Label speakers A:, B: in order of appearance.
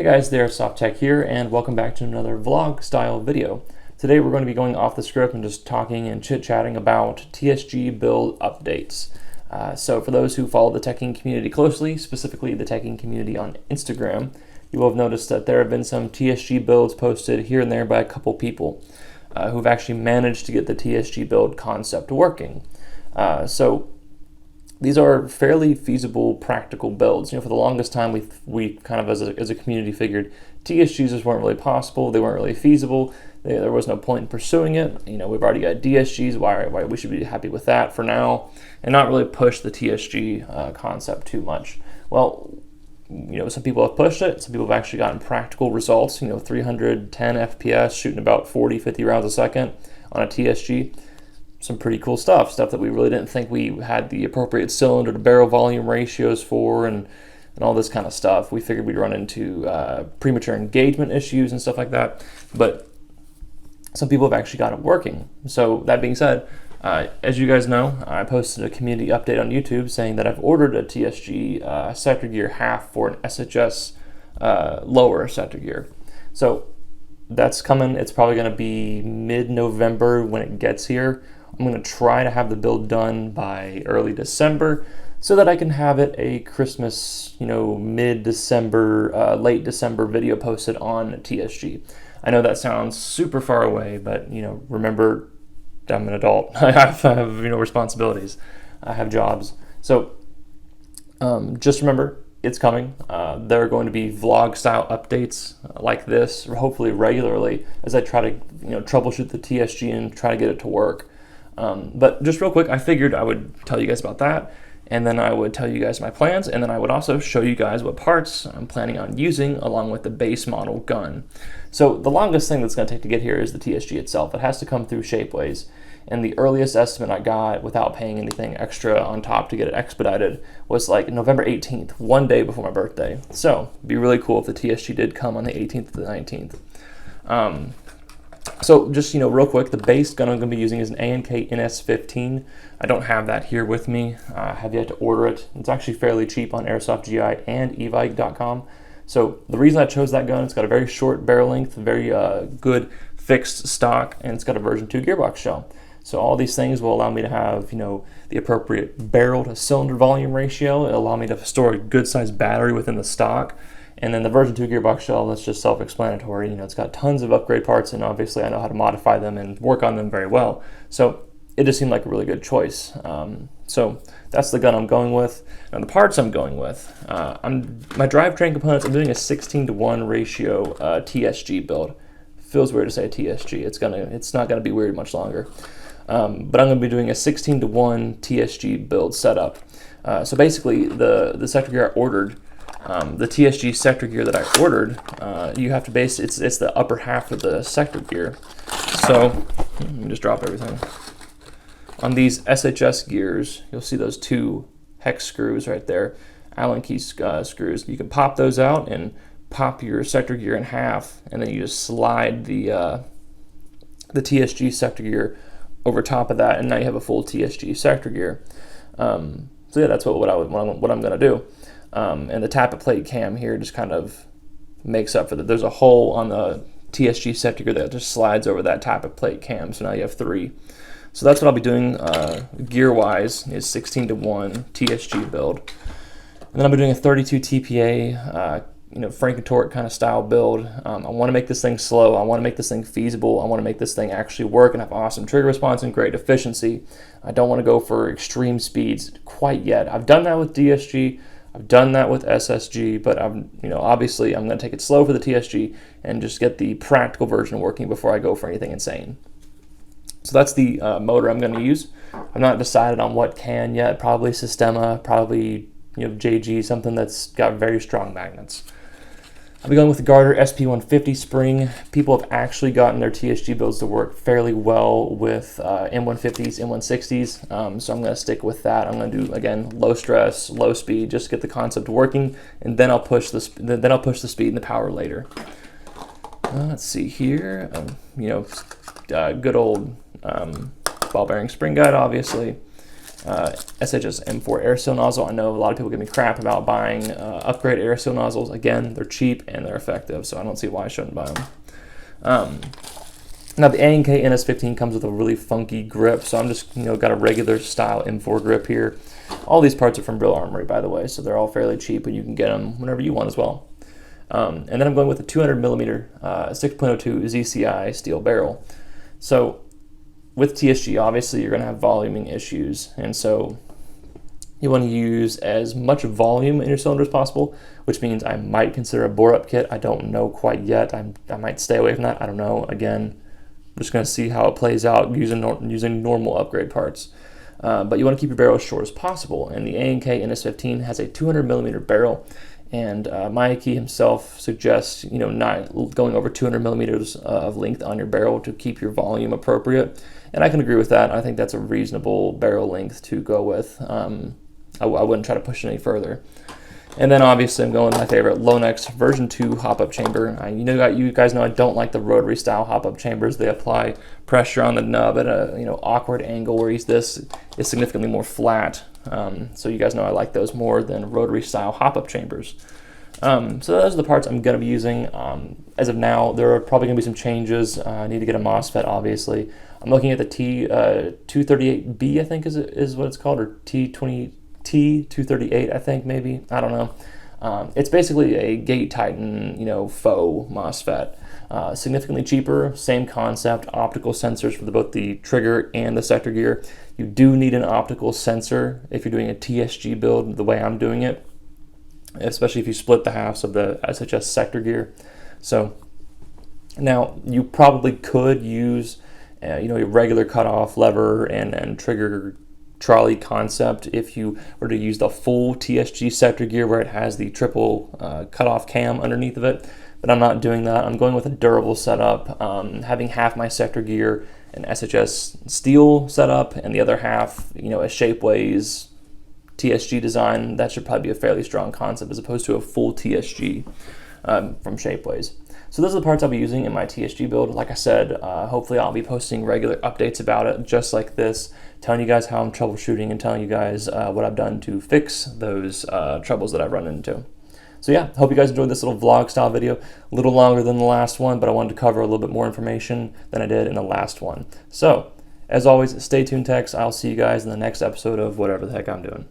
A: guys, TheAirsoftTech here, and welcome back to another vlog style video. Today we're going to be going off the script and just talking and chit-chatting about TSG build updates. So for those who follow the teching community closely, specifically the teching community on Instagram, you will have noticed that there have been some TSG builds posted here and there by a couple people who've actually managed to get the TSG build concept working. So these are fairly feasible, practical builds. For the longest time, we kind of as a community figured TSGs just weren't really possible. They weren't really feasible. There was no point in pursuing it. We've already got DSGs. Why we should be happy with that for now, and not really push the TSG concept too much. Well, some people have pushed it. Some people have actually gotten practical results. 310 FPS, shooting about 40, 50 rounds a second on a TSG. Some pretty cool stuff that we really didn't think we had the appropriate cylinder to barrel volume ratios for, and all this kind of stuff. We figured we'd run into premature engagement issues and stuff like that, but some people have actually got it working. So that being said, as you guys know, I posted a community update on YouTube saying that I've ordered a TSG sector gear half for an SHS lower sector gear. So that's coming. It's probably going to be mid-November when it gets here. I'm going to try to have the build done by early December so that I can have it a Christmas, mid-December, late December video posted on TSG. I know that sounds super far away, but, remember, I'm an adult. I have responsibilities. I have jobs. So just remember, it's coming. There are going to be vlog-style updates like this, hopefully regularly, as I try to, troubleshoot the TSG and try to get it to work. But just real quick, I figured I would tell you guys about that, and then I would tell you guys my plans, and then I would also show you guys what parts I'm planning on using along with the base model gun. So the longest thing that's going to take to get here is the TSG itself. It has to come through Shapeways, and the earliest estimate I got without paying anything extra on top to get it expedited was like November 18th, one day before my birthday. So it'd be really cool if the TSG did come on the 18th to the 19th. So just, real quick, the base gun I'm going to be using is an A&K NS15. I don't have that here with me. I have yet to order it. It's actually fairly cheap on AirsoftGI and evike.com. So the reason I chose that gun, it's got a very short barrel length, very good fixed stock, and it's got a version 2 gearbox shell. So all these things will allow me to have, the appropriate barrel to cylinder volume ratio. It'll allow me to store a good sized battery within the stock. And then the version 2 gearbox shell, that's just self-explanatory. It's got tons of upgrade parts, and obviously I know how to modify them and work on them very well. So it just seemed like a really good choice. So that's the gun I'm going with. Now the parts I'm going with, my drivetrain components, I'm doing a 16:1 ratio TSG build. Feels weird to say TSG. It's not gonna be weird much longer. But I'm gonna be doing a 16:1 TSG build setup. So basically the sector gear I ordered, the TSG sector gear that I ordered, you have to base it's the upper half of the sector gear. So let me just drop everything. On these SHS gears, you'll see those two hex screws right there, Allen key screws. You can pop those out and pop your sector gear in half, and then you just slide the TSG sector gear over top of that, and now you have a full TSG sector gear. So yeah, that's what I'm gonna do. And the tappet plate cam here just kind of makes up for that. There's a hole on the TSG sector gear that just slides over that tappet plate cam, so now you have 3. So that's what I'll be doing gear-wise, is 16:1 TSG build. And then I'll be doing a 32 TPA, Frankentorque kind of style build. I want to make this thing slow. I want to make this thing feasible. I want to make this thing actually work and have awesome trigger response and great efficiency. I don't want to go for extreme speeds quite yet. I've done that with DSG. I've done that with SSG, but obviously I'm going to take it slow for the TSG and just get the practical version working before I go for anything insane. So that's the motor I'm going to use. I've not decided on what can yet. Probably Sistema, probably JG, something that's got very strong magnets. I'll be going with the Garter SP150 spring. People have actually gotten their TSG builds to work fairly well with M150s, M160s, so I'm going to stick with that. I'm going to do, again, low stress, low speed, just to get the concept working, and then I'll push the speed and the power later. Let's see here. Good old ball bearing spring guide, obviously. SHS M4 air seal nozzle. I know a lot of people give me crap about buying upgrade air seal nozzles. Again, they're cheap and they're effective, so I don't see why I shouldn't buy them. Now the A&K NS15 comes with a really funky grip, so I'm just got a regular style M4 grip here. All these parts are from Brill Armory, by the way, so they're all fairly cheap and you can get them whenever you want as well. And then I'm going with a 200 millimeter 6.02 ZCI steel barrel. So with TSG, obviously you're going to have voluming issues, and so you want to use as much volume in your cylinder as possible, which means I might consider a bore-up kit. I don't know quite yet. I might stay away from that. I don't know. Again, I'm just going to see how it plays out using normal upgrade parts. But you want to keep your barrel as short as possible, and the A&K NS15 has a 200 millimeter barrel, and Miyake himself suggests not going over 200 millimeters of length on your barrel to keep your volume appropriate, and I can agree with that. I think that's a reasonable barrel length to go with. I wouldn't try to push it any further. And then obviously I'm going with my favorite Lonex version 2 hop-up chamber. You guys know I don't like the rotary style hop-up chambers. They apply pressure on the nub at a awkward angle, whereas this is significantly more flat. So you guys know I like those more than rotary style hop-up chambers. So those are the parts I'm going to be using. As of now, there are probably going to be some changes. I need to get a MOSFET, obviously. I'm looking at the T238B, I think is what it's called, or T238, I think, maybe. I don't know. It's basically a gate tighten, faux MOSFET. Significantly cheaper, same concept, optical sensors for both the trigger and the sector gear. You do need an optical sensor if you're doing a TSG build the way I'm doing it, especially if you split the halves of the SHS sector gear. So now you probably could use a regular cutoff lever and trigger trolley concept if you were to use the full TSG sector gear where it has the triple cutoff cam underneath of it, but I'm not doing that. I'm going with a durable setup, having half my sector gear an SHS steel setup and the other half a Shapeways TSG design. That should probably be a fairly strong concept as opposed to a full TSG from Shapeways. So those are the parts I'll be using in my TSG build. Like I said, hopefully I'll be posting regular updates about it just like this, telling you guys how I'm troubleshooting and telling you guys what I've done to fix those troubles that I've run into. So yeah, hope you guys enjoyed this little vlog style video. A little longer than the last one, but I wanted to cover a little bit more information than I did in the last one. So, as always, stay tuned, techs. I'll see you guys in the next episode of whatever the heck I'm doing.